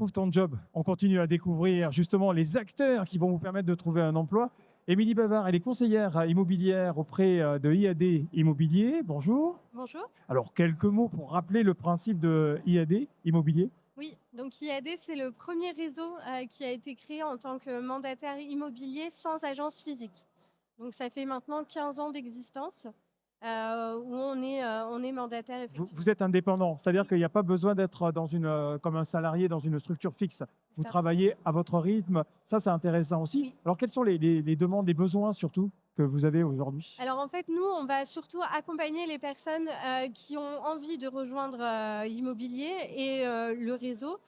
Trouve ton job. On continue à découvrir justement les acteurs qui vont vous permettre de trouver un emploi. Émilie Bavard, elle est conseillère immobilière auprès de IAD Immobilier. Bonjour. Bonjour. Alors, quelques mots pour rappeler le principe de IAD Immobilier. Oui, donc IAD, c'est le premier réseau qui a été créé en tant que mandataire immobilier sans agence physique. Donc ça fait maintenant 15 ans d'existence où on est mandataire Vous, effectivement. vous êtes indépendant, c'est-à-dire qu'il n'y a pas besoin d'être comme un salarié dans une structure fixe. Vous travaillez à votre rythme. Ça, c'est intéressant aussi. Oui. Alors, quelles sont les demandes, les besoins surtout que vous avez aujourd'hui? Alors en fait, nous, on va surtout accompagner les personnes qui ont envie de rejoindre l'immobilier et le réseau.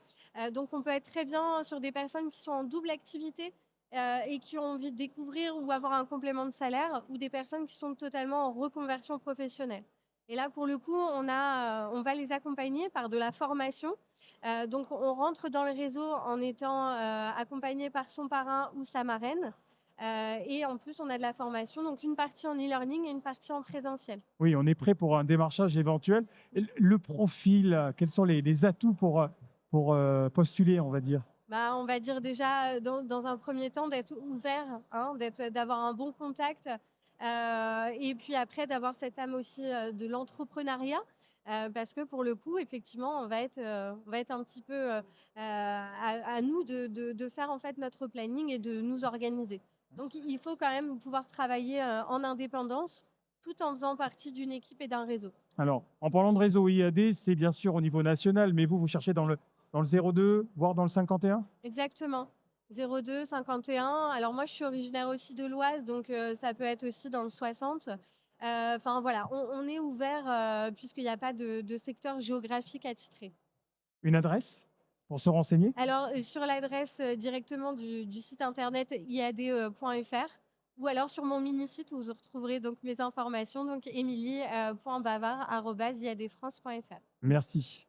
Donc on peut être très bien sur des personnes qui sont en double activité et qui ont envie de découvrir ou avoir un complément de salaire, ou des personnes qui sont totalement en reconversion professionnelle. Et là, pour le coup, on va les accompagner par de la formation. Donc on rentre dans le réseau en étant accompagné par son parrain ou sa marraine. Et en plus, on a de la formation, donc une partie en e-learning et une partie en présentiel. Oui, on est prêt pour un démarchage éventuel. Le profil, quels sont les atouts pour postuler, on va dire? On va dire déjà, dans un premier temps, d'être ouvert, hein, d'avoir un bon contact. Et puis après, d'avoir cette âme aussi de l'entrepreneuriat. Parce que pour le coup, effectivement, on va être un petit peu à nous de faire en fait notre planning et de nous organiser. Donc il faut quand même pouvoir travailler en indépendance tout en faisant partie d'une équipe et d'un réseau. Alors, en parlant de réseau IAD, c'est bien sûr au niveau national, mais vous cherchez dans le 02, voire dans le 51? Exactement. 02, 51. Alors moi, je suis originaire aussi de l'Oise, donc ça peut être aussi dans le 60. Enfin voilà, on est ouvert puisqu'il n'y a pas de secteur géographique attitré. Une adresse pour se renseigner? Alors sur l'adresse directement du site internet iad.fr, ou alors sur mon mini-site où vous retrouverez donc mes informations, donc emilie.bavard@iadfrance.fr. Merci.